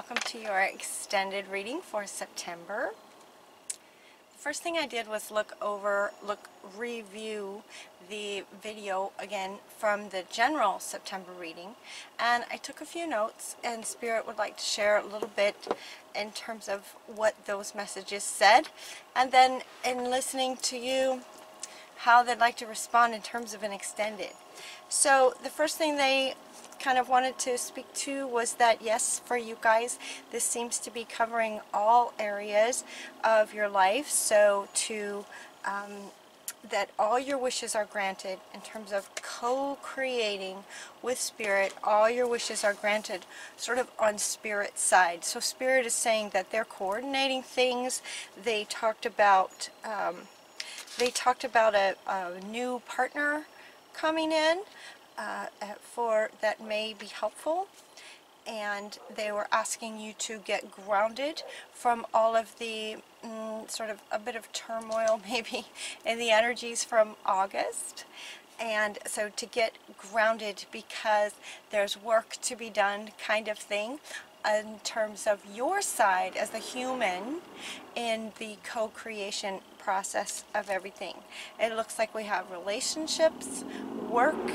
welcome to your extended reading for September. The first thing I did was review the video again from the general September reading, and I took a few notes, and Spirit would like to share a little bit in terms of what those messages said, and then in listening to you, how they'd like to respond in terms of an extended. So the first thing they kind of wanted to speak to was that, yes, for you guys, this seems to be covering all areas of your life. So that all your wishes are granted in terms of co-creating with Spirit. All your wishes are granted sort of on Spirit's side. So Spirit is saying that they're coordinating things. They talked about a new partner coming in for that may be helpful, and they were asking you to get grounded from all of the sort of a bit of turmoil maybe in the energies from August. And so to get grounded because there's work to be done, kind of thing, in terms of your side as a human in the co-creation process of everything. It looks like we have relationships, work,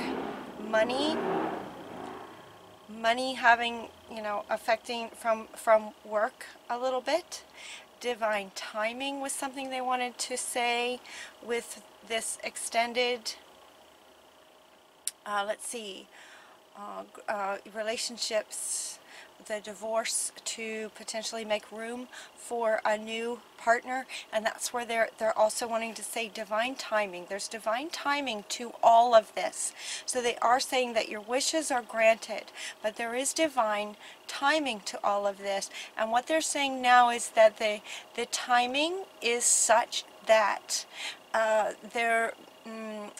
money having, affecting from work a little bit. Divine timing was something they wanted to say with this extended. Relationships, the divorce to potentially make room for a new partner, and that's where they're also wanting to say divine timing. There's divine timing to all of this. So they are saying that your wishes are granted, but there is divine timing to all of this. And what they're saying now is that the timing is such that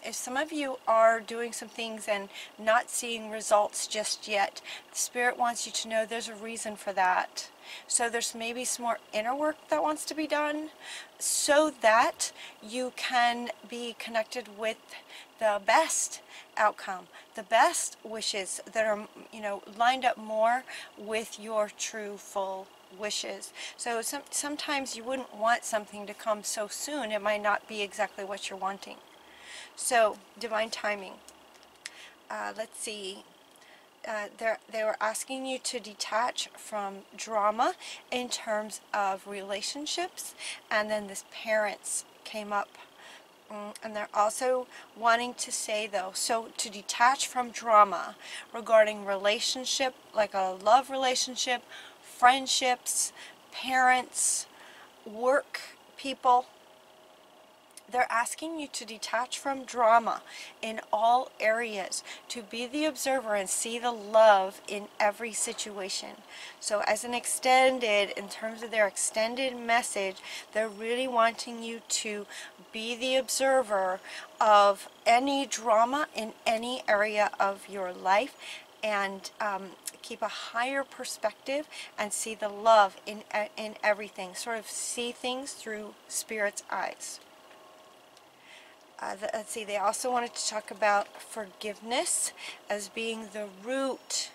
if some of you are doing some things and not seeing results just yet, Spirit wants you to know there's a reason for that. So there's maybe some more inner work that wants to be done so that you can be connected with the best outcome, the best wishes that are, lined up more with your true full wishes. So sometimes you wouldn't want something to come so soon. It might not be exactly what you're wanting. So divine timing. Let's see. They were asking you to detach from drama in terms of relationships, and then this parents came up. And they're also wanting to say, though, so to detach from drama regarding relationship, like a love relationship, friendships, parents, work people. They're asking you to detach from drama in all areas, to be the observer and see the love in every situation. So as an extended, in terms of their extended message, they're really wanting you to be the observer of any drama in any area of your life, and keep a higher perspective and see the love in everything. Sort of see things through Spirit's eyes. Let's see, they also wanted to talk about forgiveness as being the root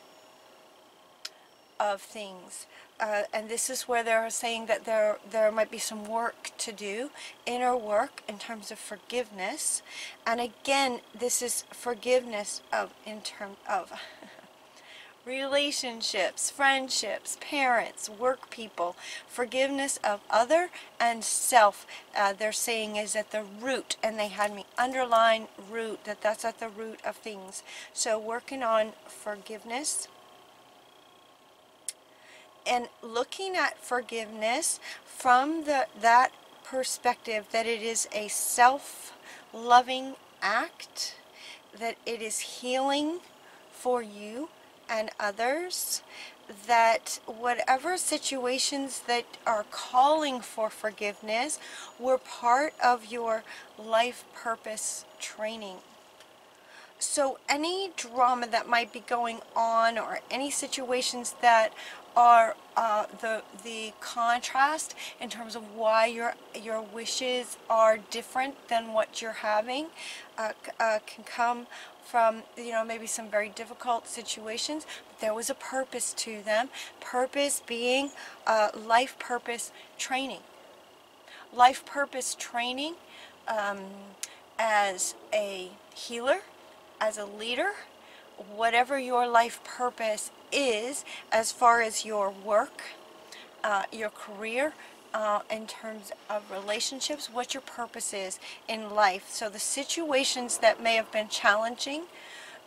of things. And this is where they're saying that there might be some work to do, inner work in terms of forgiveness. And again, this is forgiveness in terms of relationships, friendships, parents, work people, forgiveness of other and self. They're saying is at the root, and they had me underline root, that's at the root of things. So working on forgiveness and looking at forgiveness from that perspective, that it is a self-loving act, that it is healing for you and others, that whatever situations that are calling for forgiveness were part of your life purpose training. So any drama that might be going on, or any situations that are the contrast in terms of why your wishes are different than what you're having, can come from, maybe some very difficult situations, but there was a purpose to them. Purpose being life purpose training. Life purpose training, as a healer, as a leader, whatever your life purpose is, as far as your work, your career, in terms of relationships, what your purpose is in life. So the situations that may have been challenging,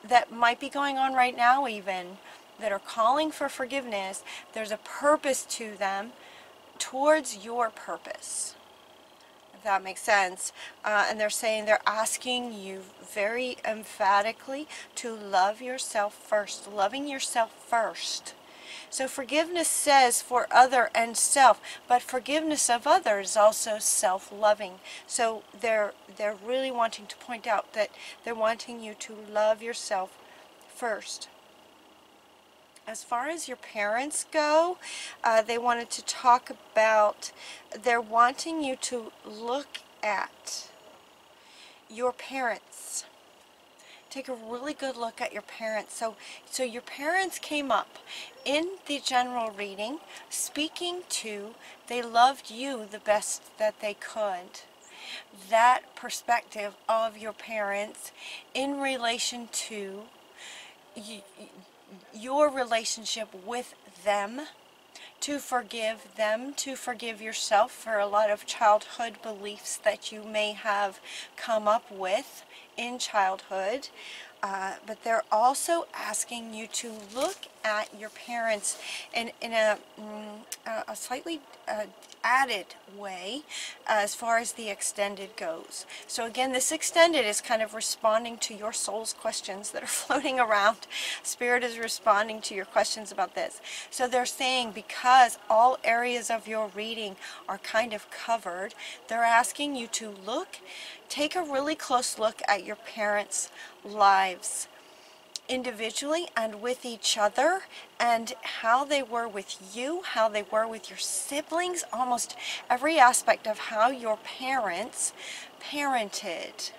that might be going on right now even, that are calling for forgiveness, there's a purpose to them towards your purpose. If that makes sense. And they're asking you very emphatically to love yourself first, loving yourself first. So forgiveness says for other and self, but forgiveness of others is also self-loving. So they're really wanting to point out that they're wanting you to love yourself first. As far as your parents go, they wanted to talk about, they're wanting you to look at your parents. Take a really good look at your parents. So your parents came up in the general reading, speaking to, they loved you the best that they could. That perspective of your parents in relation to your relationship with them, to forgive yourself for a lot of childhood beliefs that you may have come up with in childhood. But they're also asking you to look at your parents in a slightly added way as far as the extended goes. So again, this extended is kind of responding to your soul's questions that are floating around. Spirit is responding to your questions about this. So they're saying, because all areas of your reading are kind of covered, they're asking you to take a really close look at your parents' lives, individually and with each other, and how they were with you, how they were with your siblings, almost every aspect of how your parents parented,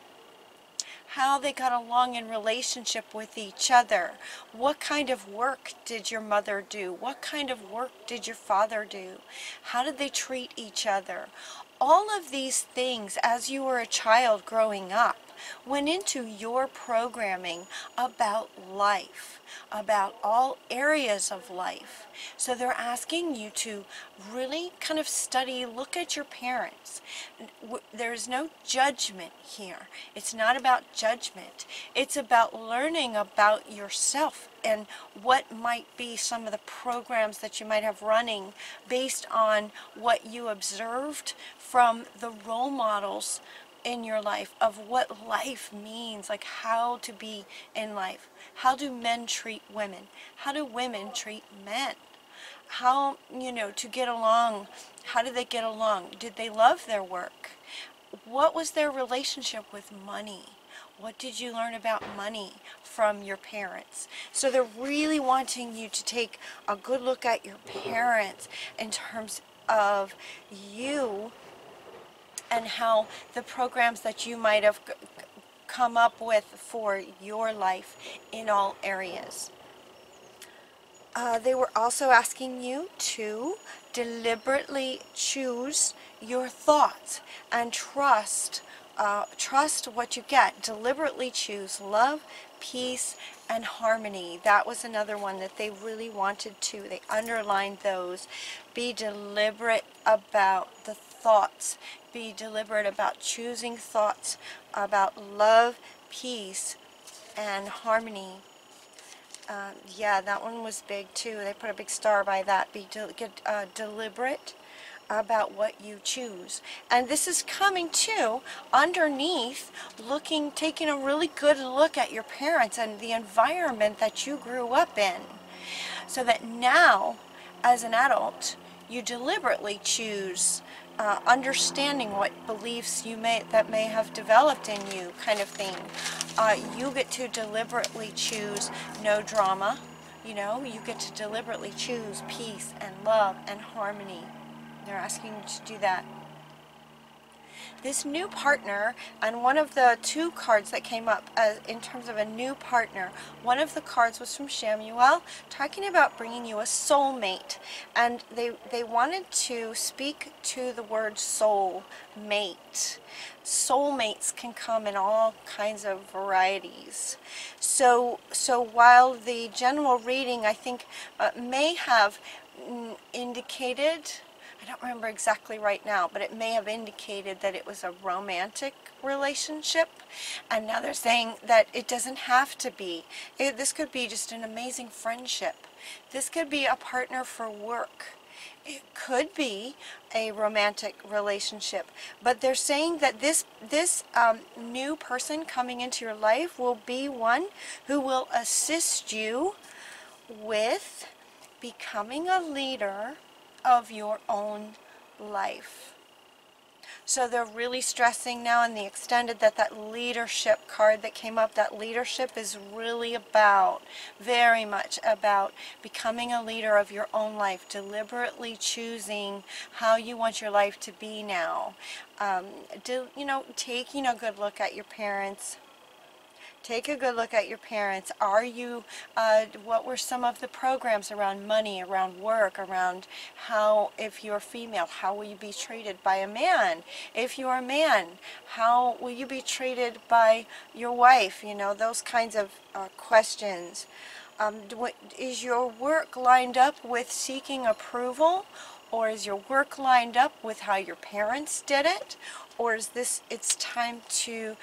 how they got along in relationship with each other. What kind of work did your mother do? What kind of work did your father do? How did they treat each other? All of these things, as you were a child growing up, went into your programming about life, about all areas of life. So they're asking you to really kind of study, look at your parents. There's no judgment here. It's not about judgment. It's about learning about yourself and what might be some of the programs that you might have running based on what you observed from the role models in your life of what life means, like how to be in life. How do men treat women? How do women treat men? How, to get along, how did they get along? Did they love their work? What was their relationship with money? What did you learn about money from your parents? So they're really wanting you to take a good look at your parents in terms of you and how the programs that you might have come up with for your life in all areas. They were also asking you to deliberately choose your thoughts and trust what you get. Deliberately choose love, peace, and harmony. That was another one that they really wanted to. They underlined those. Be deliberate about the thoughts. Be deliberate about choosing thoughts about love, peace, and harmony. Yeah, that one was big too. They put a big star by that. Get deliberate about what you choose. And this is coming too underneath taking a really good look at your parents and the environment that you grew up in, so that now as an adult you deliberately choose understanding what beliefs that may have developed in you, kind of thing. You get to deliberately choose no drama. You know, you get to deliberately choose peace and love and harmony. They're asking you to do that. This new partner, and one of the two cards that came up in terms of a new partner, one of the cards was from Shamuel, talking about bringing you a soulmate. And they wanted to speak to the word soul mate. Soulmates can come in all kinds of varieties. So while the general reading, I think, may have indicated, I don't remember exactly right now, but it may have indicated that it was a romantic relationship. And now they're saying that it doesn't have to be. This could be just an amazing friendship. This could be a partner for work. It could be a romantic relationship. But they're saying that this new person coming into your life will be one who will assist you with becoming a leader of your own life. So they're really stressing now in the extended that leadership card that came up, that leadership is really about, very much about becoming a leader of your own life, deliberately choosing how you want your life to be now. Taking a good look at your parents. Take a good look at your parents. Are you, what were some of the programs around money, around work, around how, if you're female, how will you be treated by a man? If you're a man, how will you be treated by your wife? You know, those kinds of questions. Is your work lined up with seeking approval? Or is your work lined up with how your parents did it? Or is this, it's time to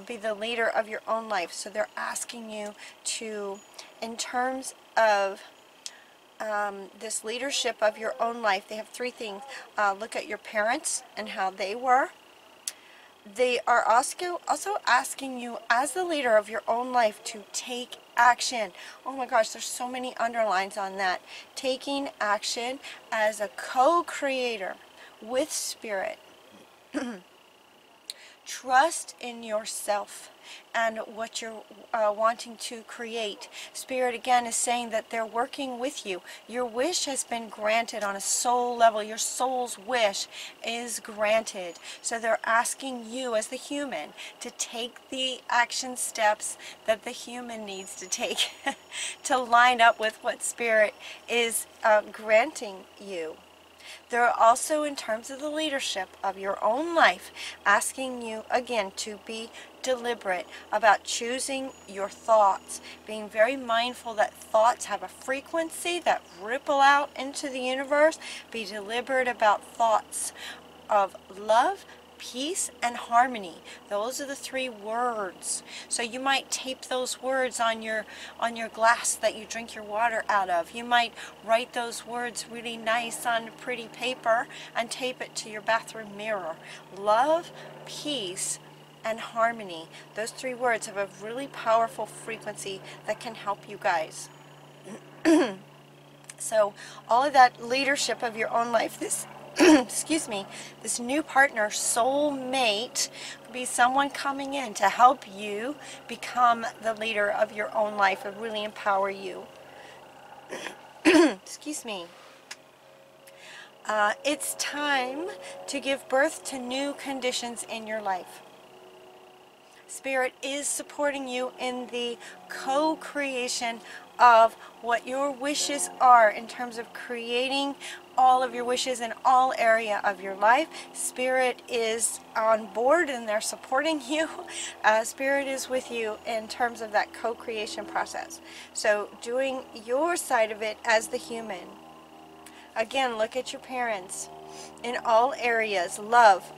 be the leader of your own life? So they're asking you to, in terms of this leadership of your own life, they have three things. Look at your parents and how they were. They are also asking you, as the leader of your own life, to take action. Oh my gosh, there's so many underlines on that. Taking action as a co-creator with Spirit. Trust in yourself and what you're wanting to create. Spirit again is saying that they're working with you. Your wish has been granted on a soul level. Your soul's wish is granted. So they're asking you as the human to take the action steps that the human needs to take to line up with what Spirit is granting you. They're also, in terms of the leadership of your own life, asking you again to be deliberate about choosing your thoughts, being very mindful that thoughts have a frequency that ripple out into the universe. Be deliberate about thoughts of love, peace, and harmony. Those are the three words. So you might tape those words on your glass that you drink your water out of. You might write those words really nice on pretty paper and tape it to your bathroom mirror. Love, peace, and harmony. Those three words have a really powerful frequency that can help you guys. So all of that leadership of your own life, this excuse me, this new partner, soulmate, could be someone coming in to help you become the leader of your own life and really empower you. Excuse me. It's time to give birth to new conditions in your life. Spirit is supporting you in the co-creation of what your wishes are in terms of creating all of your wishes in all area of your life. Spirit is on board and they're supporting you. Spirit is with you in terms of that co-creation process. So doing your side of it as the human. Again, look at your parents in all areas. Love,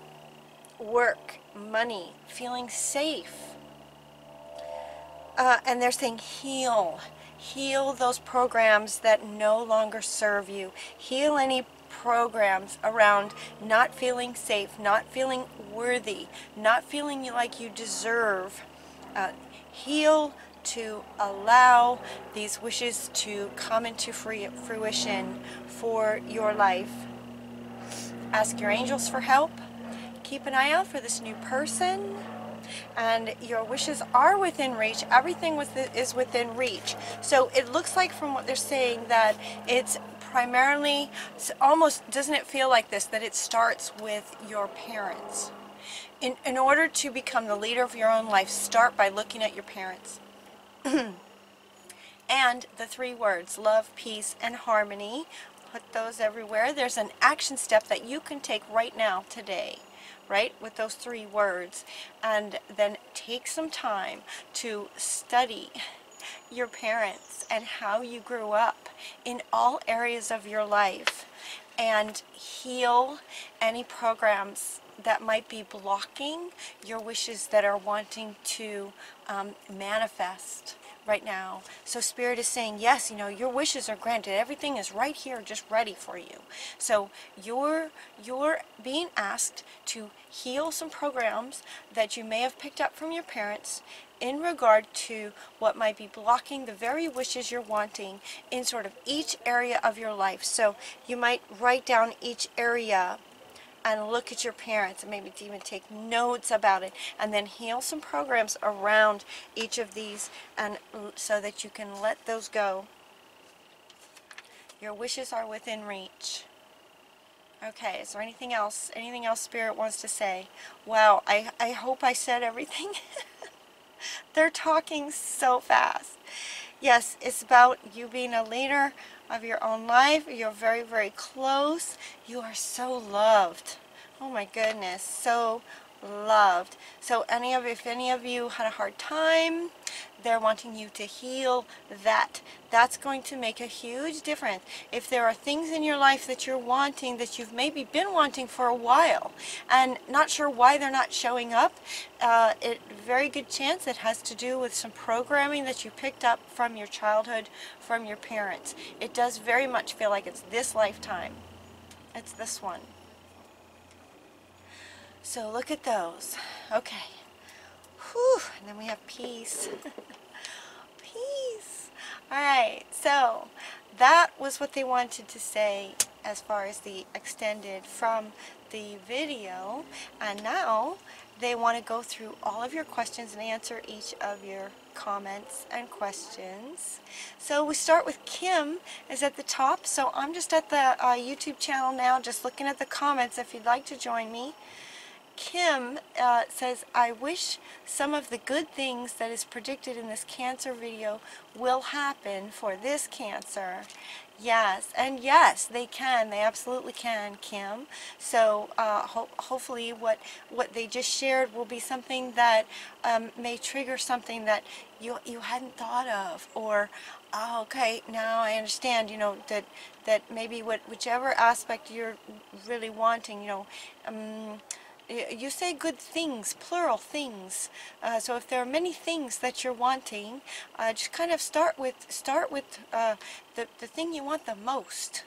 work, money, feeling safe. And they're saying heal. Heal those programs that no longer serve you. Heal any programs around not feeling safe, not feeling worthy, not feeling like you deserve. Heal to allow these wishes to come into fruition for your life. Ask your angels for help. Keep an eye out for this new person. and your wishes are within reach. Everything is within reach. So it looks like from what they're saying that it's primarily, almost, doesn't it feel like this, that it starts with your parents? In order to become the leader of your own life, start by looking at your parents. And the 3 words, love, peace, and harmony, put those everywhere. There's an action step that you can take right now, today, right, with those 3 words. And then take some time to study your parents and how you grew up in all areas of your life, and heal any programs that might be blocking your wishes that are wanting to manifest right now. So Spirit is saying, yes, you know, your wishes are granted. Everything is right here, just ready for you. So you're being asked to heal some programs that you may have picked up from your parents in regard to what might be blocking the very wishes you're wanting in sort of each area of your life. So you might write down each area and look at your parents, and maybe even take notes about it, and then heal some programs around each of these, and so that you can let those go. Your wishes are within reach. Okay, is there anything else? Anything else Spirit wants to say? Wow, I hope I said everything. They're talking so fast. Yes, it's about you being a leader of your own life. You're very, very close. You are so loved. Oh my goodness, so loved. So if any of you had a hard time, they're wanting you to heal that. That's going to make a huge difference. If there are things in your life that you're wanting, that you've maybe been wanting for a while and not sure why they're not showing up, very good chance it has to do with some programming that you picked up from your childhood, from your parents. It does very much feel like it's this lifetime. It's this one. So look at those. Okay. Whew. And then we have peace. Peace. Alright, so that was what they wanted to say as far as the extended from the video. And now they want to go through all of your questions and answer each of your comments and questions. So we start with Kim is at the top. So I'm just at the YouTube channel now, just looking at the comments if you'd like to join me. Kim says, I wish some of the good things that is predicted in this cancer video will happen for this cancer. Yes, and yes, they can. They absolutely can, Kim. So hopefully what they just shared will be something that may trigger something that you hadn't thought of, or oh, okay, now I understand, you know, that maybe whichever aspect you're really wanting, you know, you say good things, plural things. So if there are many things that you're wanting, just kind of start with the thing you want the most.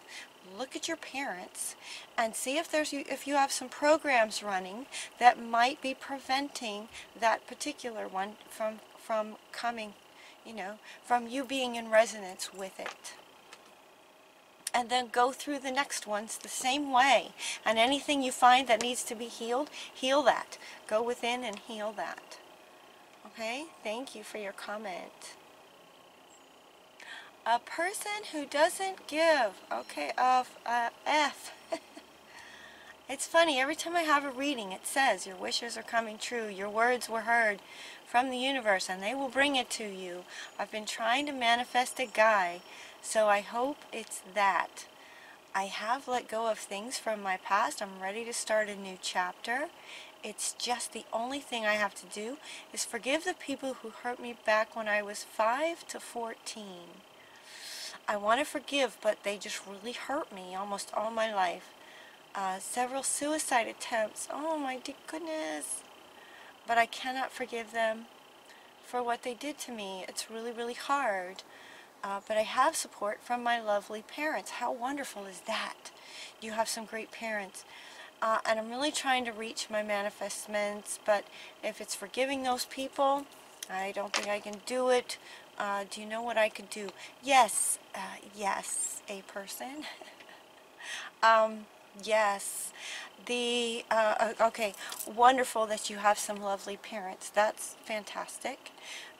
Look at your parents and see if you have some programs running that might be preventing that particular one from coming, you know, from you being in resonance with it. And then go through the next ones the same way. And anything you find that needs to be healed, heal that. Go within and heal that. Okay? Thank you for your comment. A person who doesn't give. Okay, F. It's funny, every time I have a reading, it says, your wishes are coming true. Your words were heard from the universe, and they will bring it to you. I've been trying to manifest a guy. So I hope it's that. I have let go of things from my past. I'm ready to start a new chapter. It's just the only thing I have to do is forgive the people who hurt me back when I was 5 to 14. I want to forgive, but they just really hurt me almost all my life. Several suicide attempts. Oh my goodness. But I cannot forgive them for what they did to me. It's really, really hard. But I have support from my lovely parents. How wonderful is that? You have some great parents. And I'm really trying to reach my manifestments, but if it's forgiving those people, I don't think I can do it. Do you know what I could do? Yes, yes, a person. Yes. Okay, wonderful that you have some lovely parents. That's fantastic.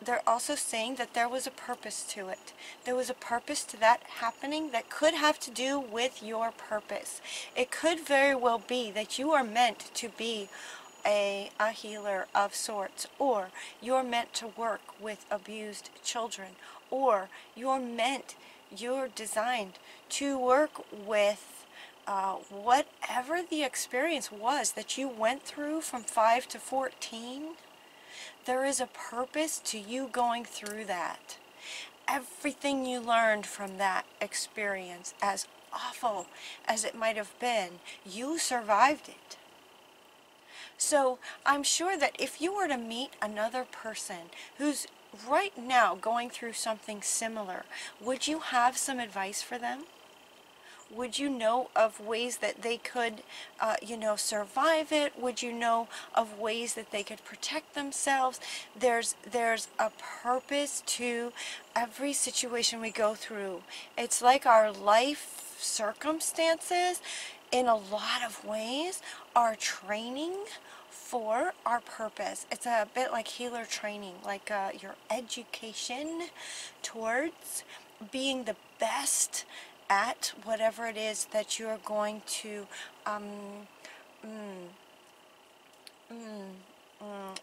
They're also saying that there was a purpose to it. There was a purpose to that happening that could have to do with your purpose. It could very well be that you are meant to be a healer of sorts, or you're meant to work with abused children, or you're designed to work with whatever the experience was that you went through from 5 to 14. There is a purpose to you going through that. Everything you learned from that experience, as awful as it might have been, you survived it. So I'm sure that if you were to meet another person who's right now going through something similar, would you have some advice for them? Would you know of ways that they could, survive it? Would you know of ways that they could protect themselves? There's a purpose to every situation we go through. It's like our life circumstances, in a lot of ways, are training for our purpose. It's a bit like healer training, like your education towards being the best at whatever it is that you're going to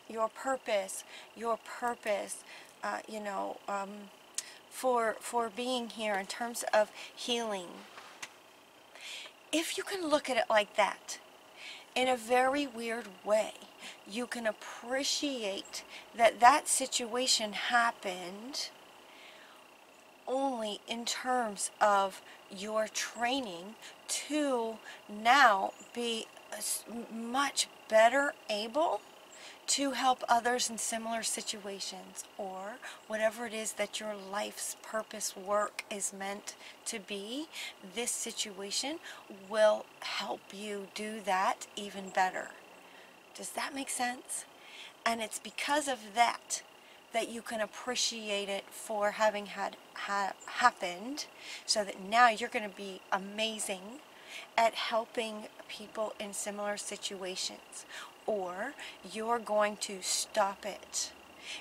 your purpose for being here in terms of healing. If you can look at it like that, in a very weird way, you can appreciate that that situation happened only in terms of your training to now be much better able to help others in similar situations, or whatever it is that your life's purpose work is meant to be. This situation will help you do that even better. Does that make sense? And it's because of that that you can appreciate it for having happened, so that now you're going to be amazing at helping people in similar situations, or you're going to stop it.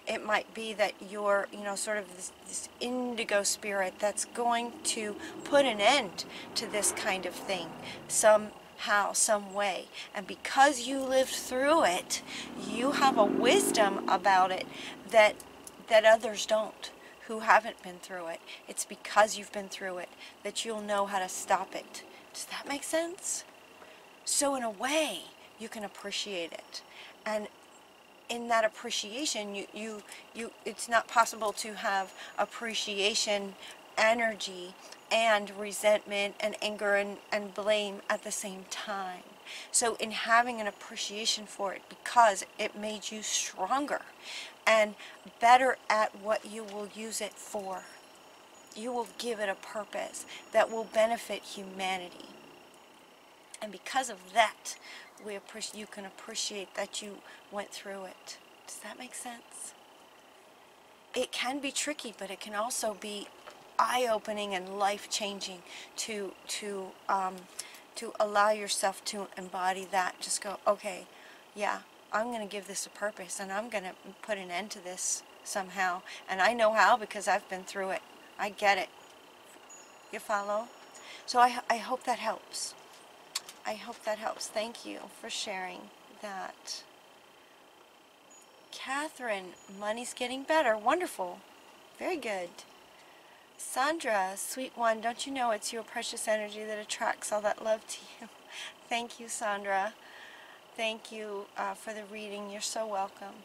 It might be that you're, sort of this indigo spirit that's going to put an end to this kind of thing somehow, some way. And because you lived through it, you have a wisdom about it that others don't, who haven't been through it. It's because you've been through it that you'll know how to stop it. Does that make sense? So in a way, you can appreciate it. And in that appreciation, it's not possible to have appreciation, energy, and resentment, and anger, and blame at the same time. So in having an appreciation for it, because it made you stronger and better at what you will use it for, you will give it a purpose that will benefit humanity. And because of that, you can appreciate that you went through it. Does that make sense? It can be tricky, but it can also be eye-opening and life-changing to allow yourself to embody that. Just go, okay, yeah, I'm going to give this a purpose, and I'm going to put an end to this somehow. And I know how, because I've been through it. I get it. You follow? So I hope that helps. I hope that helps. Thank you for sharing that. Catherine, money's getting better. Wonderful. Very good. Sandra, sweet one, don't you know it's your precious energy that attracts all that love to you? Thank you, Sandra. Thank you for the reading. You're so welcome.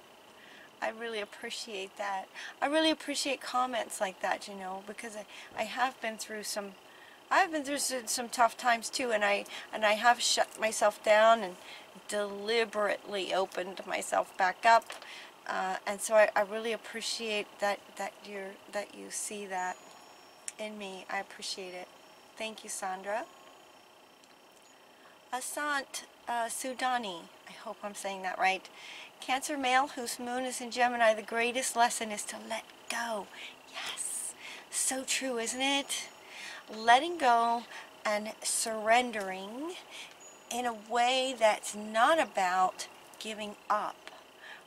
I really appreciate that. I really appreciate comments like that, because I have been through some tough times too, and I have shut myself down and deliberately opened myself back up, and so I really appreciate that you see that in me. I appreciate it. Thank you, Sandra. Asant Sudani, I hope I'm saying that right. Cancer male whose moon is in Gemini, the greatest lesson is to let go. Yes, so true, isn't it? Letting go and surrendering in a way that's not about giving up,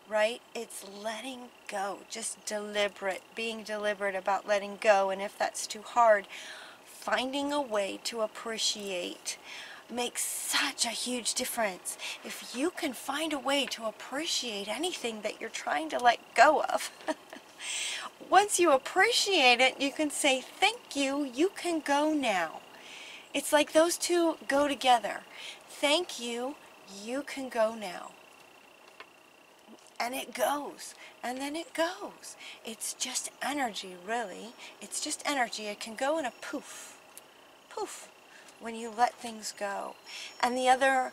right? It's letting go, just being deliberate about letting go. And if that's too hard, finding a way to appreciate makes such a huge difference. If you can find a way to appreciate anything that you're trying to let go of, once you appreciate it, you can say, thank you, you can go now. It's like those two go together. Thank you, you can go now. And it goes, and then it goes. It's just energy, really. It's just energy. It can go in a poof, poof, when you let things go. And the other,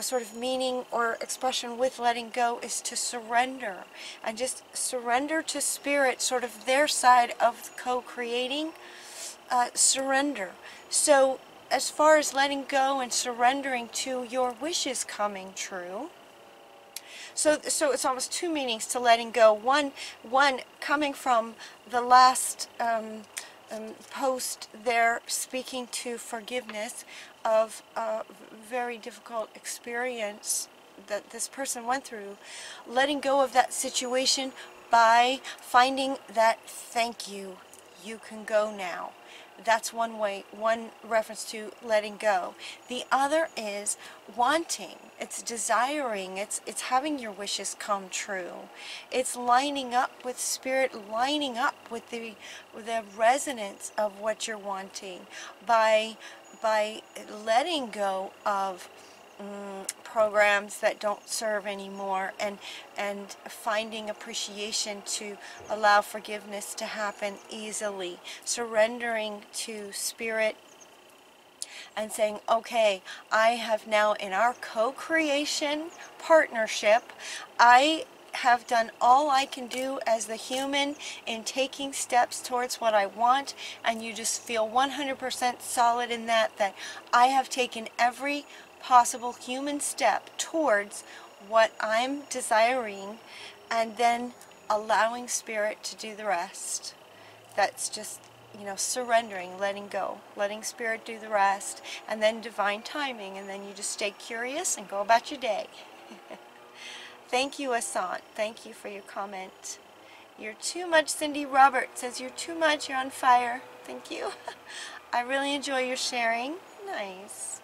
sort of meaning or expression with letting go is to surrender. And just surrender to Spirit, sort of their side of co-creating. Surrender. So as far as letting go and surrendering to your wishes coming true, so it's almost two meanings to letting go. One coming from the last post there, speaking to forgiveness of a very difficult experience that this person went through, letting go of that situation by finding that thank you, you can go now. That's one way, one reference to letting go. The other is wanting. It's desiring. It's having your wishes come true. It's lining up with Spirit, lining up with the resonance of what you're wanting by letting go of programs that don't serve anymore, and finding appreciation to allow forgiveness to happen easily, surrendering to Spirit and saying, okay, I have now, in our co-creation partnership, I have done all I can do as the human in taking steps towards what I want, and you just feel 100% solid in that I have taken every possible human step towards what I'm desiring, and then allowing Spirit to do the rest. That's just, surrendering, letting go, letting Spirit do the rest, and then divine timing, and then you just stay curious and go about your day. Thank you, Asant. Thank you for your comment. You're too much. Cindy Robert says you're too much, you're on fire. Thank you. I really enjoy your sharing. Nice.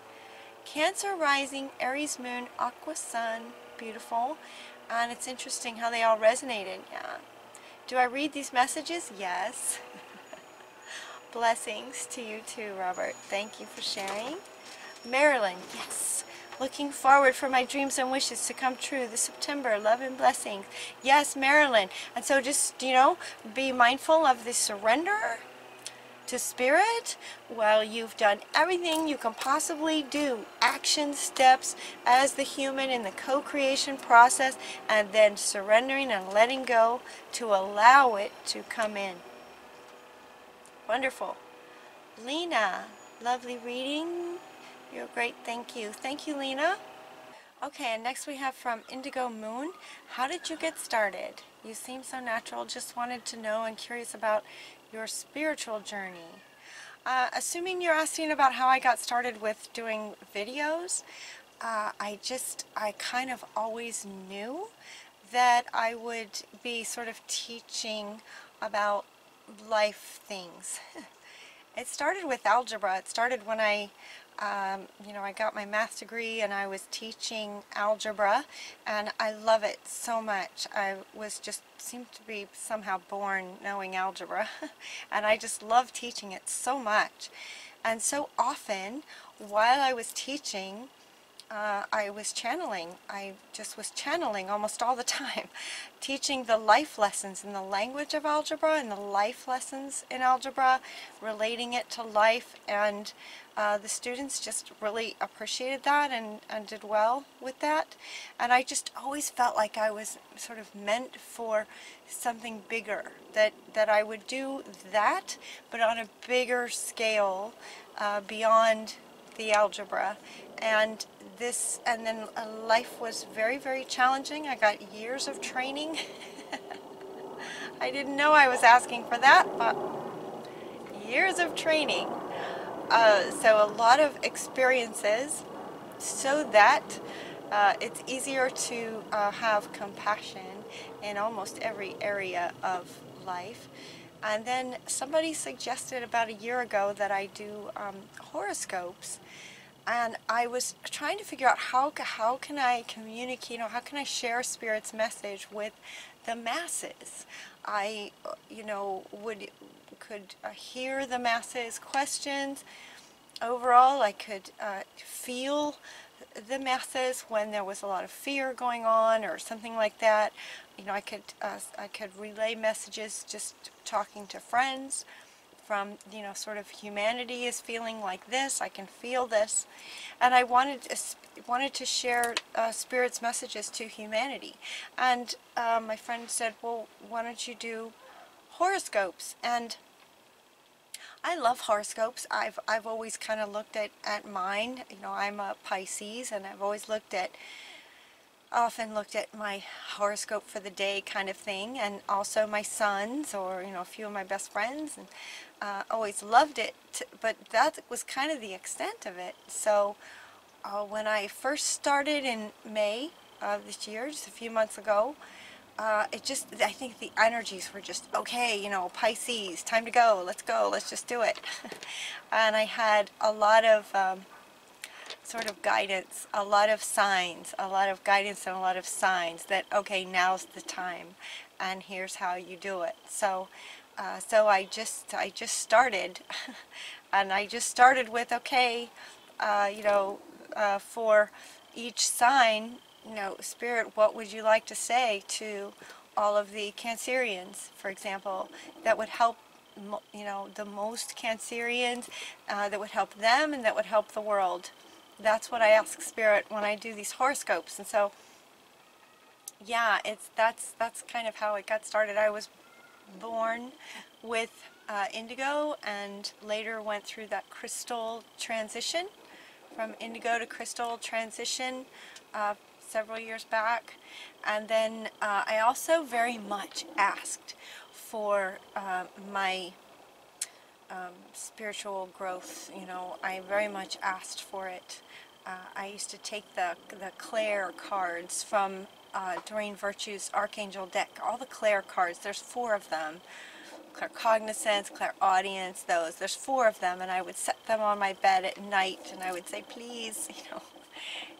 Cancer rising, Aries moon, Aqua sun, beautiful. And it's interesting how they all resonated. Yeah. Do I read these messages? Yes. Blessings to you too, Robert. Thank you for sharing. Marilyn, yes. Looking forward for my dreams and wishes to come true this September. Love and blessings. Yes, Marilyn. And so just, be mindful of the surrender to Spirit. Well, you've done everything you can possibly do. Action steps as the human in the co-creation process, and then surrendering and letting go to allow it to come in. Wonderful. Lena, lovely reading. You're great. Thank you. Thank you, Lena. Okay, and next we have from Indigo Moon. How did you get started? You seem so natural. Just wanted to know and curious about your spiritual journey. Assuming you're asking about how I got started with doing videos, I kind of always knew that I would be sort of teaching about life things. It started with algebra. It started when I got my math degree and I was teaching algebra, and I love it so much. I seemed to be somehow born knowing algebra and I just love teaching it so much. And so often while I was teaching, I was channeling. I just was channeling almost all the time, teaching the life lessons in the language of algebra and the life lessons in algebra, relating it to life, and the students just really appreciated that and did well with that. And I just always felt like I was sort of meant for something bigger, that I would do that, but on a bigger scale, beyond the algebra. And then life was very, very challenging. I got years of training. I didn't know I was asking for that, but years of training. So a lot of experiences so that it's easier to have compassion in almost every area of life. And then somebody suggested about a year ago that I do horoscopes, and I was trying to figure out how can I communicate, how can I share Spirit's message with the masses. I, could hear the masses' questions. Overall, I could feel the masses when there was a lot of fear going on or something like that. I could relay messages just talking to friends from, sort of humanity is feeling like this, I can feel this. And I wanted to share Spirit's messages to humanity. And my friend said, well, why don't you do horoscopes? And I love horoscopes. I've always kind of looked at mine. I'm a Pisces, and I've always often looked at my horoscope for the day kind of thing, and also my son's, or a few of my best friends, and always loved it, but that was kind of the extent of it. So when I first started in May of this year, just a few months ago, I think the energies were just, okay, Pisces, time to go, let's just do it. And I had a lot of sort of guidance, a lot of signs, a lot of guidance and a lot of signs that, okay, now's the time, and here's how you do it. So I just started, and I just started with, okay, for each sign, Spirit, what would you like to say to all of the Cancerians, for example, that would help, the most Cancerians, that would help them and that would help the world. That's what I ask Spirit when I do these horoscopes. And so, yeah, that's kind of how it got started. I was born with indigo, and later went through that crystal transition, from indigo to crystal transition several years back. And then I also very much asked for my spiritual growth. I very much asked for it. I used to take the Claire cards from Doreen Virtue's Archangel deck, all the Claire cards. There's 4 of them. Claircognizance, clairaudience, there's 4 of them, and I would set them on my bed at night, and I would say, please,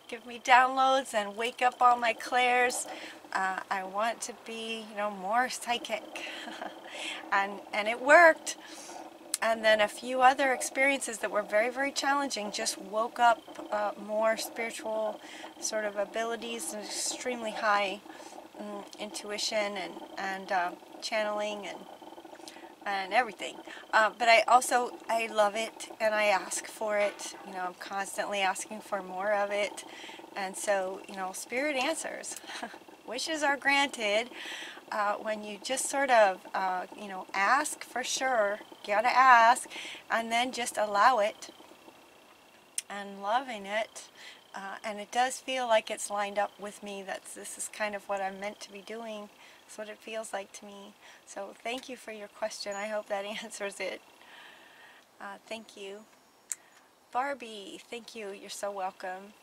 give me downloads and wake up all my clairs. I want to be, more psychic. and it worked. And then a few other experiences that were very, very challenging just woke up more spiritual sort of abilities, and extremely high intuition and channeling and everything. But I love it, and I ask for it. I'm constantly asking for more of it. And so, Spirit answers. Wishes are granted. When you just sort of, ask for sure, gotta ask, and then just allow it, and loving it, and it does feel like it's lined up with me. This is kind of what I'm meant to be doing. It's what it feels like to me. So thank you for your question. I hope that answers it. Thank you. Barbie, thank you. You're so welcome.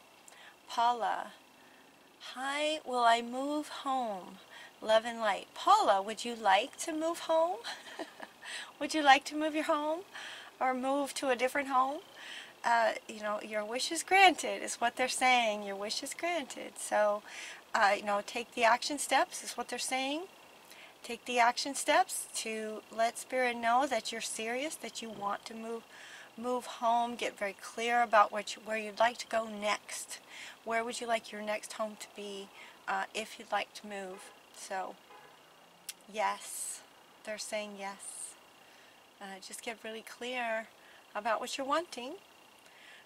Paula, hi, will I move home? Love and light. Paula, would you like to move home? Would you like to move your home, or move to a different home? Your wish is granted, is what they're saying. Your wish is granted. So, take the action steps, is what they're saying. Take the action steps to let Spirit know that you're serious, that you want to move home. Get very clear about where you'd like to go next. Where would you like your next home to be if you'd like to move? So, yes, they're saying yes. Just get really clear about what you're wanting.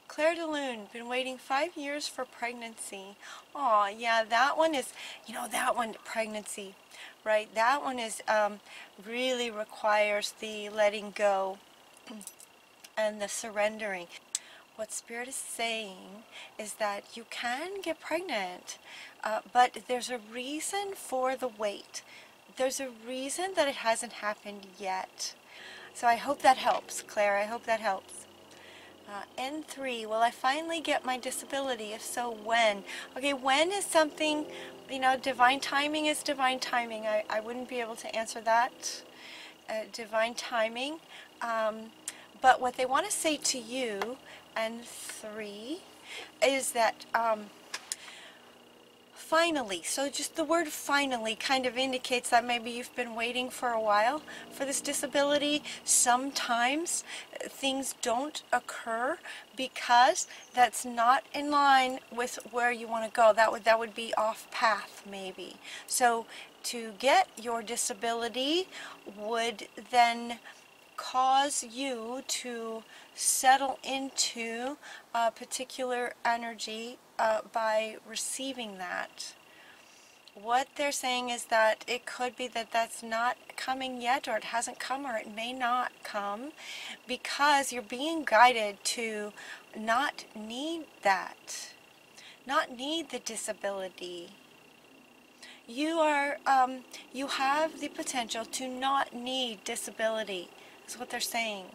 Claire de Lune, been waiting 5 years for pregnancy. Oh, yeah, that one is, that one, pregnancy, right? That one is really requires the letting go and the surrendering. What Spirit is saying is that you can get pregnant, but there's a reason for the wait. There's a reason that it hasn't happened yet. So I hope that helps, Claire. I hope that helps. N3, will I finally get my disability? If so, when? Okay, when is something, divine timing is divine timing. I wouldn't be able to answer that. Divine timing. But what they want to say to you, N3, is that finally, so just the word finally kind of indicates that maybe you've been waiting for a while for this disability. Sometimes things don't occur because that's not in line with where you want to go. That would be off path maybe. So to get your disability would then cause you to settle into a particular energy by receiving that. What they're saying is that it could be that that's not coming yet, or it hasn't come, or it may not come, because you're being guided to not need that, not need the disability. You have the potential to not need disability, is what they're saying.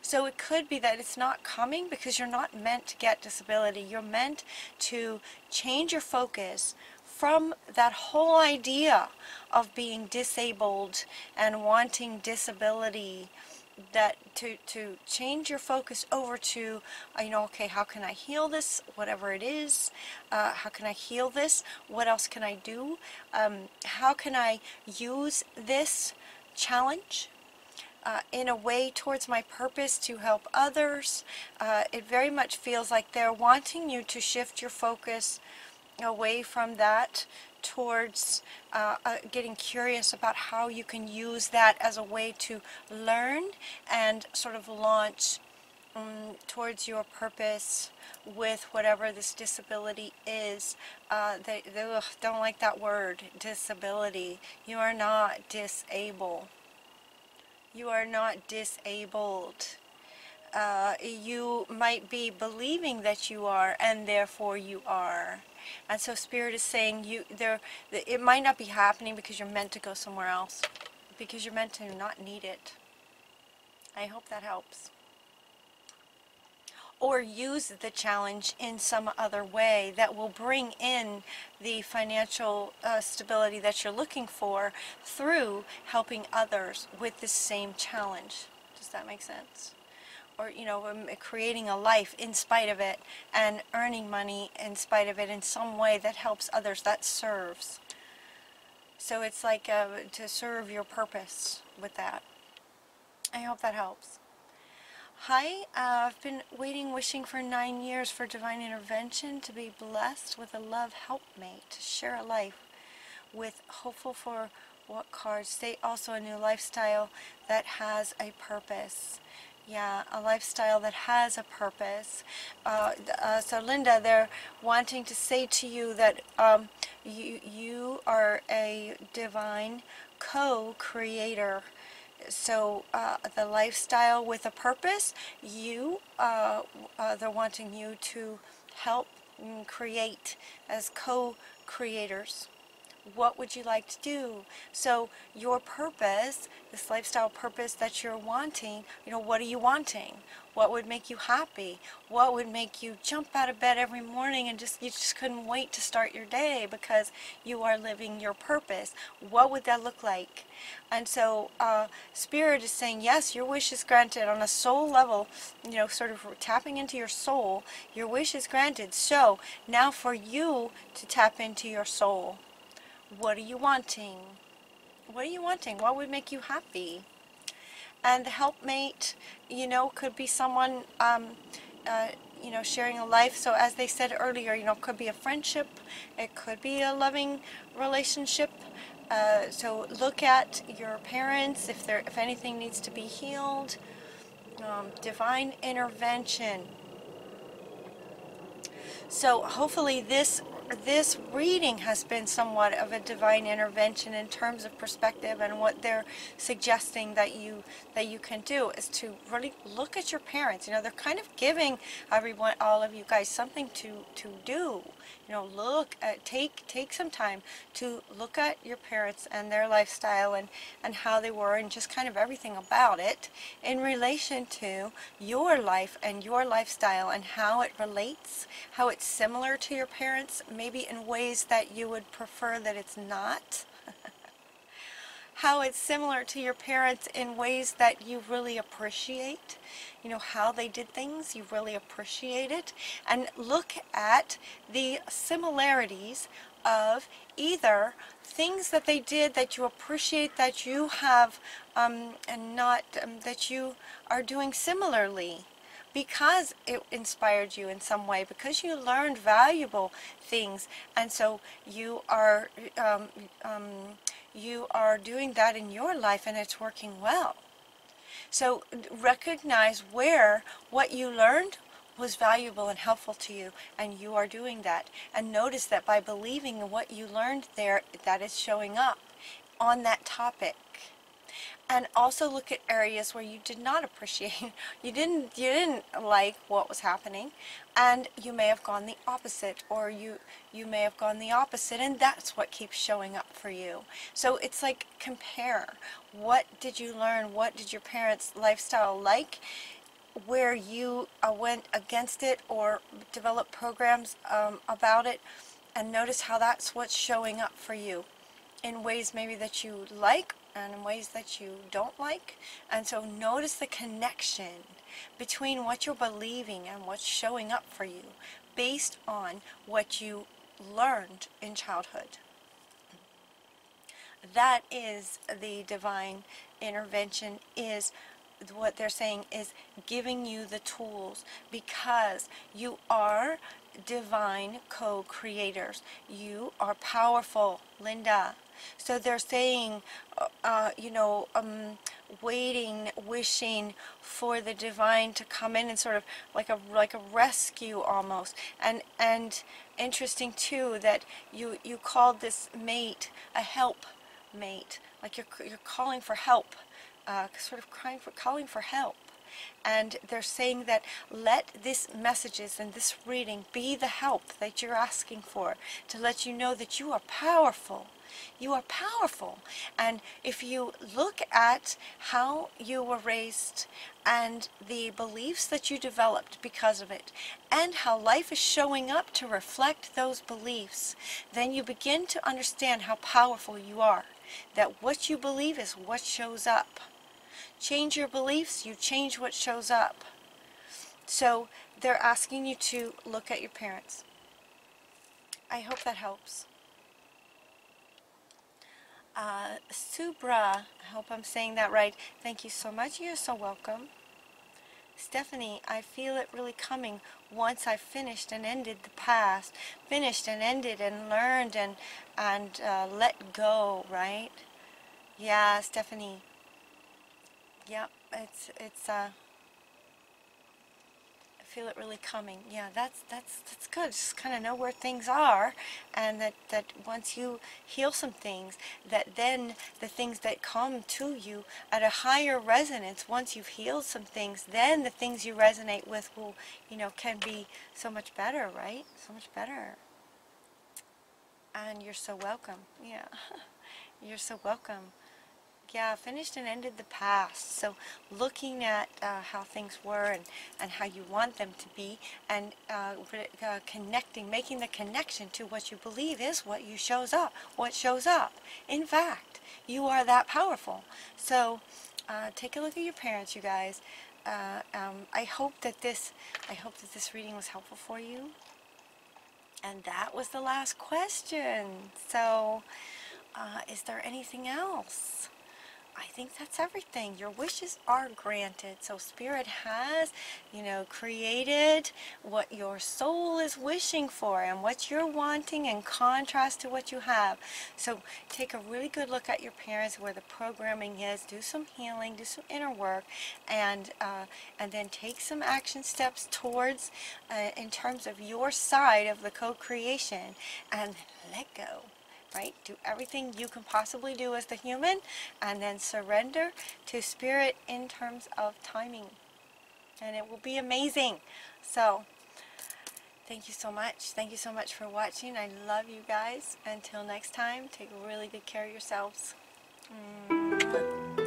So it could be that it's not coming because you're not meant to get disability. You're meant to change your focus from that whole idea of being disabled and wanting disability, that to change your focus over to, okay, how can I heal this, whatever it is, how can I heal this, what else can I do, how can I use this challenge in a way towards my purpose to help others. It very much feels like they're wanting you to shift your focus away from that towards getting curious about how you can use that as a way to learn and sort of launch towards your purpose with whatever this disability is. They don't like that word, disability. You are not disabled. You are not disabled. You might be believing that you are, and therefore you are. And so Spirit is saying it might not be happening because you're meant to go somewhere else, because you're meant to not need it. I hope that helps. Or use the challenge in some other way that will bring in the financial stability that you're looking for through helping others with this same challenge. Does that make sense? Or, creating a life in spite of it and earning money in spite of it in some way that helps others, that serves. So it's like to serve your purpose with that. I hope that helps. Hi, I've been wishing for 9 years for divine intervention, to be blessed with a love helpmate, to share a life with. Hopeful for what cards? State also a new lifestyle that has a purpose. Yeah, a lifestyle that has a purpose. So Linda, they're wanting to say to you that you are a divine co-creator. So the lifestyle with a purpose, they're wanting you to help create as co-creators. What would you like to do? So your purpose, this lifestyle purpose that you're wanting, what are you wanting? What would make you happy? What would make you jump out of bed every morning and you just couldn't wait to start your day because you are living your purpose? What would that look like? And so Spirit is saying, yes, your wish is granted on a soul level, sort of tapping into your soul. Your wish is granted. So now for you to tap into your soul. What are you wanting? What are you wanting? What would make you happy? And the helpmate, could be someone, sharing a life. So as they said earlier, it could be a friendship. It could be a loving relationship. So look at your parents, if anything needs to be healed. Divine intervention. So hopefully this reading has been somewhat of a divine intervention in terms of perspective, and what they're suggesting that you can do is to really look at your parents. They're kind of giving all of you guys something to do. You know, look at, take some time to look at your parents and their lifestyle and how they were, and just kind of everything about it in relation to your life and your lifestyle, and how it relates, how it's similar to your parents, maybe in ways that you would prefer that it's not. How it's similar to your parents in ways that you really appreciate. You know, how they did things, you really appreciate it. And look at the similarities of either things that they did that you appreciate that you have, and not that you are doing similarly, because it inspired you in some way, because you learned valuable things, and so you are doing that in your life, and it's working well. So recognize where what you learned was valuable and helpful to you, and you are doing that. And notice that by believing in what you learned there, that is showing up on that topic. And also look at areas where you did not appreciate, you didn't like what was happening, and you may have gone the opposite, or you may have gone the opposite, and that's what keeps showing up for you. So it's like, compare. What did you learn? What did your parents' lifestyle like, where you went against it or developed programs about it, and notice how that's what's showing up for you in ways maybe that you like and in ways that you don't like. And so notice the connection between what you're believing and what's showing up for you based on what you learned in childhood. That is the divine intervention, is what they're saying is giving you the tools, because you are divine co-creators. You are powerful, Linda. So they're saying, waiting, wishing for the divine to come in and sort of like a rescue almost. And interesting too that you called this mate a help mate, like you're calling for help, sort of calling for help. And they're saying that let these messages and this reading be the help that you're asking for, to let you know that you are powerful. You are powerful. And if you look at how you were raised and the beliefs that you developed because of it, and how life is showing up to reflect those beliefs, then you begin to understand how powerful you are. That what you believe is what shows up. Change your beliefs, you change what shows up. So they're asking you to look at your parents. I hope that helps. Subra, I hope I'm saying that right. Thank you so much. You're so welcome. Stephanie, I feel it really coming once I've finished and ended the past. Finished and ended and learned and let go, right? Yeah, Stephanie. Yep, I feel it really coming. Yeah, that's good. Just kind of know where things are, and that once you heal some things, that then the things that come to you at a higher resonance, once you've healed some things, then the things you resonate with will, can be so much better, right? So much better. And you're so welcome. Yeah, you're so welcome. Yeah, finished and ended the past. So looking at how things were and how you want them to be, and connecting, making the connection to what you believe is what shows up. What shows up. In fact, you are that powerful. So take a look at your parents, you guys. I hope that this reading was helpful for you. And that was the last question. So is there anything else? I think that's everything. Your wishes are granted. So Spirit has, created what your soul is wishing for and what you're wanting in contrast to what you have. So take a really good look at your parents, where the programming is. Do some healing, do some inner work, and then take some action steps towards, in terms of your side of the co-creation, and let go. Right? Do everything you can possibly do as the human, and then surrender to Spirit in terms of timing. And it will be amazing. So, Thank you so much. Thank you so much for watching. I love you guys. Until next time, take really good care of yourselves. Mwah.